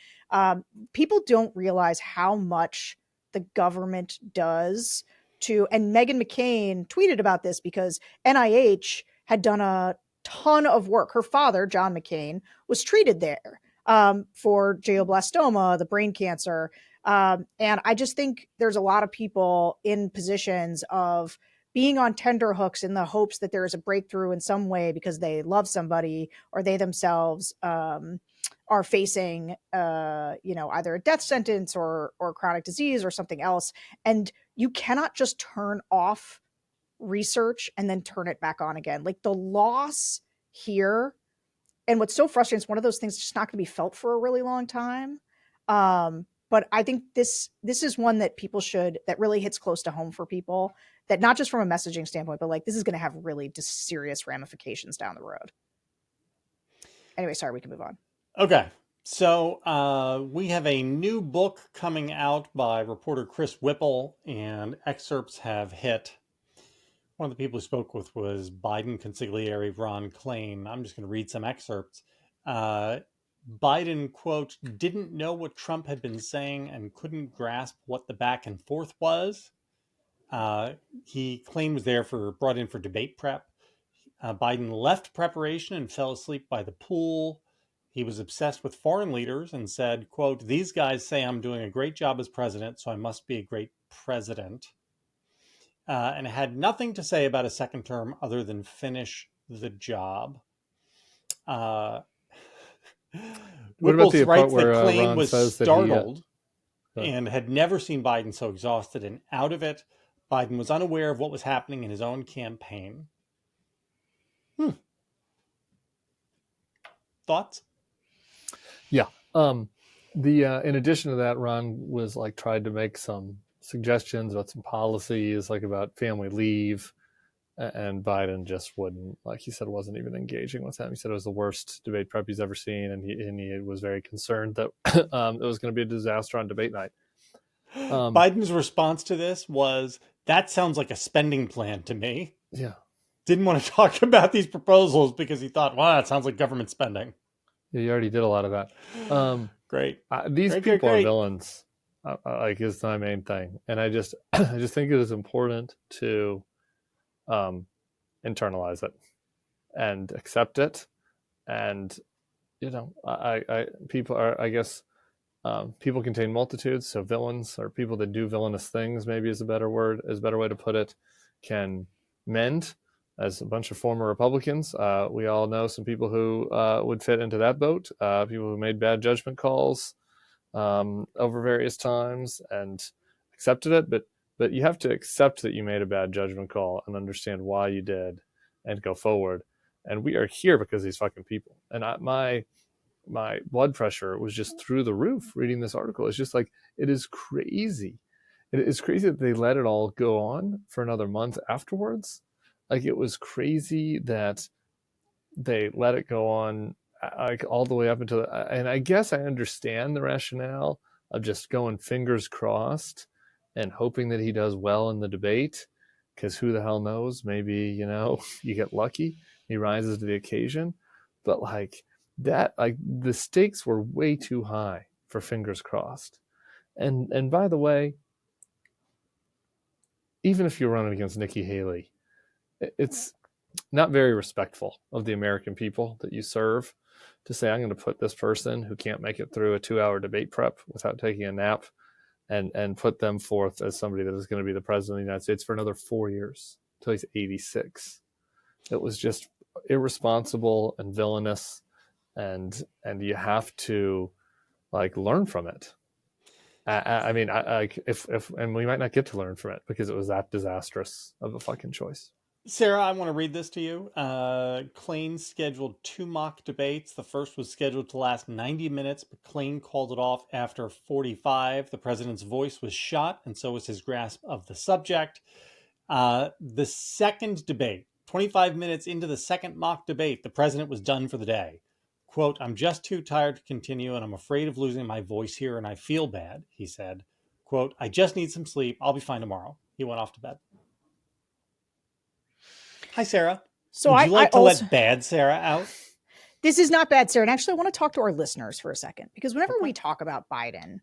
People don't realize how much the government does and Meghan McCain tweeted about this because NIH had done a ton of work. Her father, John McCain, was treated there for glioblastoma, the brain cancer. And I just think there's a lot of people in positions of being on tenterhooks in the hopes that there is a breakthrough in some way because they love somebody or they themselves are facing, either a death sentence or chronic disease or something else. And you cannot just turn off research and then turn it back on again. Like, the loss here, and what's so frustrating, is one of those things just not going to be felt for a really long time. But I think this is one that that really hits close to home for people, that not just from a messaging standpoint, but like, this is going to have really just serious ramifications down the road. Anyway, sorry, we can move on. Okay. So we have a new book coming out by reporter Chris Whipple, and excerpts have hit. One of the people who spoke with was Biden consigliere Ron Klain. I'm just going to read some excerpts. Biden, quote, didn't know what Trump had been saying and couldn't grasp what the back and forth was. Klain was brought in for debate prep. Biden left preparation and fell asleep by the pool. He was obsessed with foreign leaders and said, quote, these guys say I'm doing a great job as president, so I must be a great president. And had nothing to say about a second term other than finish the job. Whipple writes that Klain was startled and had never seen Biden so exhausted and out of it. Biden was unaware of what was happening in his own campaign. Thoughts? Yeah. In addition to that, Ron was tried to make some suggestions about some policies, about family leave, and Biden just wouldn't, he said, wasn't even engaging with him. He said it was the worst debate prep he's ever seen, and he was very concerned that it was going to be a disaster on debate night. Biden's response to this was, that sounds like a spending plan to me. Yeah. Didn't want to talk about these proposals because he thought, wow, that sounds like government spending. Yeah, you already did a lot of that. Great. These people are villains, is my main thing. And I just think it is important to internalize it and accept it. And, people are, I guess, People contain multitudes, so villains or people that do villainous things, maybe is a better way to put it, can mend. As a bunch of former Republicans, we all know some people who would fit into that boat. People who made bad judgment calls over various times and accepted it, but you have to accept that you made a bad judgment call and understand why you did, and go forward. And we are here because of these fucking people. And my blood pressure was just through the roof reading this article. It's just like, it is crazy. It is crazy that they let it all go on for another month afterwards. Like, it was crazy that they let it go on like all the way up until, and I guess I understand the rationale of just going fingers crossed and hoping that he does well in the debate, because who the hell knows, maybe, you get lucky, he rises to the occasion. But like, that, like, the stakes were way too high for fingers crossed. And by the way, even if you're running against Nikki Haley, it's not very respectful of the American people that you serve to say, I'm going to put this person who can't make it through a 2-hour debate prep without taking a nap and put them forth as somebody that is going to be the president of the United States for another 4 years until he's 86. It was just irresponsible and villainous. And you have to like learn from it. I mean, and we might not get to learn from it because it was that disastrous of a fucking choice. Sarah, I want to read this to you. Klain scheduled 2 mock debates. The first was scheduled to last 90 minutes, but Klain called it off after 45. The president's voice was shot, and so was his grasp of the subject. The second debate, 25 minutes into the second mock debate, the president was done for the day. Quote, I'm just too tired to continue, and I'm afraid of losing my voice here, and I feel bad, he said. Quote, I just need some sleep. I'll be fine tomorrow. He went off to bed. Hi, Sarah. So Would you like to let bad Sarah out? This is not bad, Sarah. And actually, I want to talk to our listeners for a second, because whenever we talk about Biden,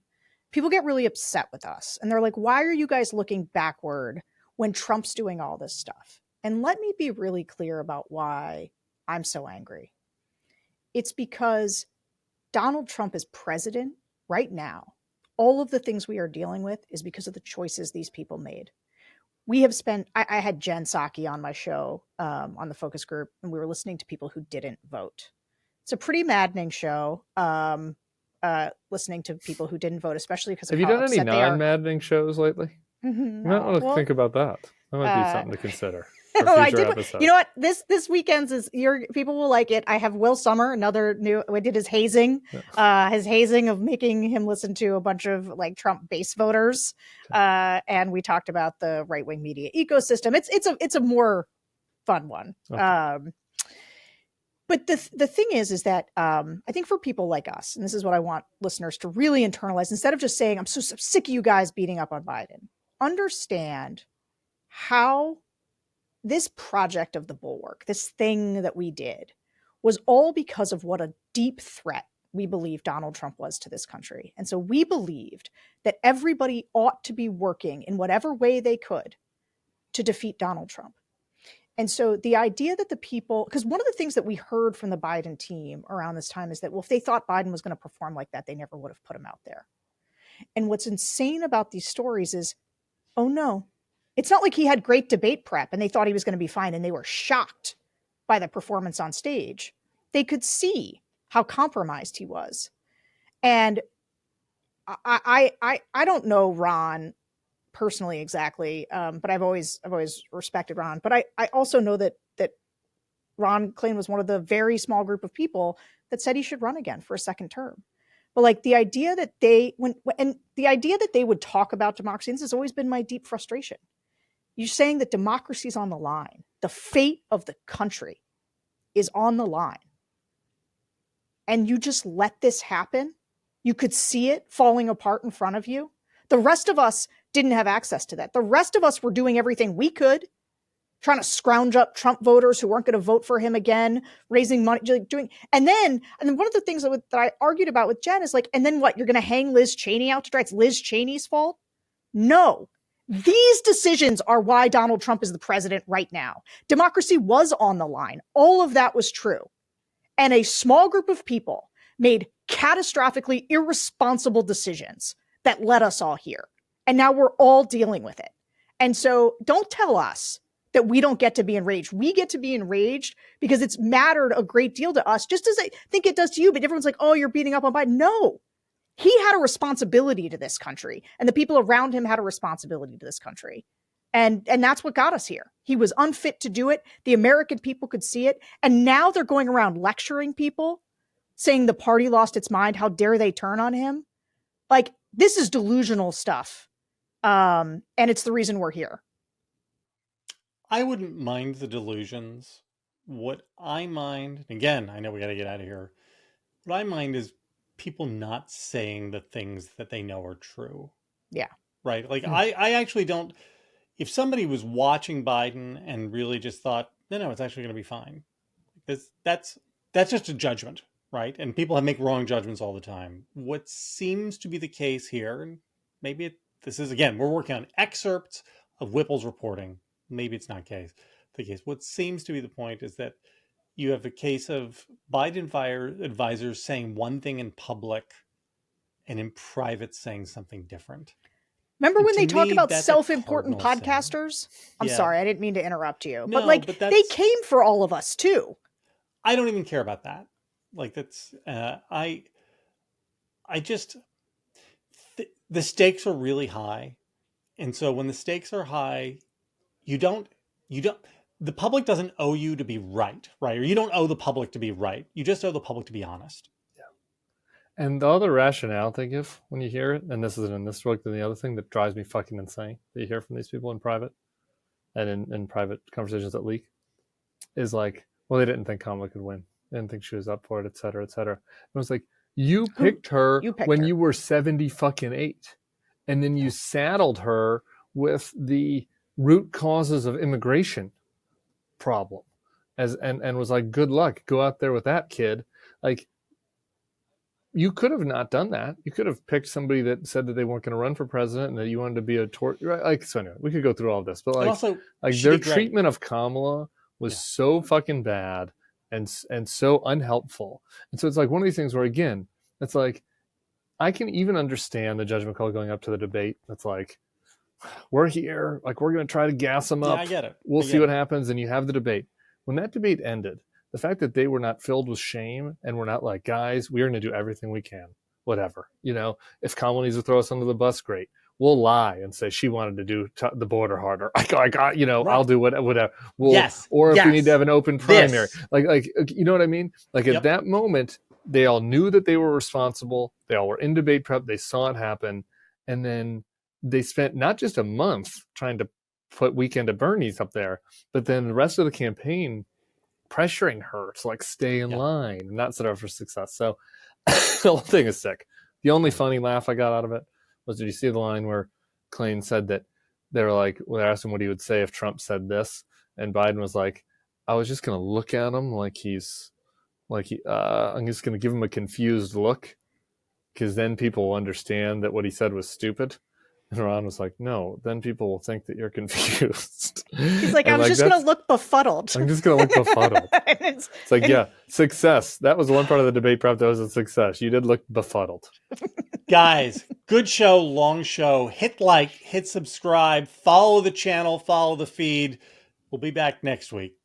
people get really upset with us. And they're like, why are you guys looking backward when Trump's doing all this stuff? And let me be really clear about why I'm so angry. It's because Donald Trump is president right now. All of the things we are dealing with is because of the choices these people made. We have spent, I had Jen Psaki on my show on the focus group, and we were listening to people who didn't vote. It's a pretty maddening show, listening to people who didn't vote, especially because of how upset they are. Have you done any non-maddening shows lately? Mm-hmm. You might want to think about that. That might be something to consider. I did. Episodes. You know what? This weekend's is people will like it. I have Will Sommer, another new. We did his hazing, his hazing of making him listen to a bunch of like Trump base voters, and we talked about the right wing media ecosystem. It's a more fun one. Okay. But the thing is that I think for people like us, and this is what I want listeners to really internalize, instead of just saying I'm so sick of you guys beating up on Biden, understand how this project of the Bulwark, this thing that we did, was all because of what a deep threat we believe Donald Trump was to this country. And so we believed that everybody ought to be working in whatever way they could to defeat Donald Trump. And so the idea that the people, because one of the things that we heard from the Biden team around this time is that, well, if they thought Biden was going to perform like that, they never would have put him out there. And what's insane about these stories is, oh no, it's not like he had great debate prep and they thought he was going to be fine and they were shocked by the performance on stage. They could see how compromised he was. And I don't know Ron personally exactly, but I've always respected Ron. But I also know that Ron Klain was one of the very small group of people that said he should run again for a second term. But like the idea that they would talk about democracy, and this has always been my deep frustration. You're saying that democracy is on the line. The fate of the country is on the line. And you just let this happen. You could see it falling apart in front of you. The rest of us didn't have access to that. The rest of us were doing everything we could, trying to scrounge up Trump voters who weren't going to vote for him again, raising money, and then one of the things that I argued about with Jen is like, and then what? You're going to hang Liz Cheney out to dry? It's Liz Cheney's fault? No. These decisions are why Donald Trump is the president right now. Democracy was on the line. All of that was true. And a small group of people made catastrophically irresponsible decisions that led us all here. And now we're all dealing with it. And so don't tell us that we don't get to be enraged. We get to be enraged because it's mattered a great deal to us, just as I think it does to you. But everyone's like, oh, you're beating up on Biden. No, he had a responsibility to this country, and the people around him had a responsibility to this country. And that's what got us here. He was unfit to do it. The American people could see it. And now they're going around lecturing people, saying the party lost its mind. How dare they turn on him? Like, this is delusional stuff. And it's the reason we're here. I wouldn't mind the delusions. What I mind, again, I know we got to get out of here. What I mind is people not saying the things that they know are true. Yeah. Right. Like, I actually don't, if somebody was watching Biden and really just thought, no, it's actually going to be fine. That's just a judgment, right? And people make wrong judgments all the time. What seems to be the case here, and maybe this is, again, we're working on excerpts of Whipple's reporting. Maybe it's not the case. What seems to be the point is that you have a case of Biden advisors saying one thing in public and in private saying something different. Remember when they talk about that's self-important podcasters? I'm Yeah. sorry, I didn't mean to interrupt you. No, but they came for all of us too. I don't even care about that. Like, that's, I just, the stakes are really high. And so when the stakes are high, the public doesn't owe you to be right? Or you don't owe the public to be right. You just owe the public to be honest. And the other rationale they give when you hear it, and this isn't in this book, then the other thing that drives me fucking insane that you hear from these people in private and in private conversations that leak is like, well, they didn't think Kamala could win. They didn't think she was up for it, et cetera, et cetera. It was like, you picked her when you were 70 and then you saddled her with the root causes of immigration problem and was like, good luck, go out there with that, kid. Like, you could have not done that. You could have picked somebody that said that they weren't going to run for president and that you wanted to be a right? Like, so anyway, we could go through all of this, but their treatment of Kamala was so fucking bad and so unhelpful. And so it's like one of these things where, again, it's like, I can even understand the Judge McCall going up to the debate. It's like, we're here, like, we're going to try to gas them up. Yeah, I get it. We'll see what happens. And you have the debate. When that debate ended, the fact that they were not filled with shame and were not like, guys, we're going to do everything we can, whatever. If Kamala needs to throw us under the bus, great. We'll lie and say she wanted to do the border harder. Right. I'll do whatever. Or if we need to have an open primary, like you know what I mean? Like, at that moment, they all knew that they were responsible. They all were in debate prep. They saw it happen. And then they spent not just a month trying to put Weekend at Bernie's up there, but then the rest of the campaign pressuring her to like stay in line and not set her up for success. So the whole thing is sick. The only funny laugh I got out of it was, did you see the line where Klain said that they were like, well, they asked him what he would say if Trump said this, and Biden was like, I was just going to look at him like I'm just going to give him a confused look, because then people will understand that what he said was stupid. And Ron was like, no, then people will think that you're confused. He's like, I'm just going to look befuddled. I'm just going to look befuddled. It's like, yeah, success. That was the one part of the debate prep that was a success. You did look befuddled. Guys, good show, long show. Hit like, hit subscribe, follow the channel, follow the feed. We'll be back next week.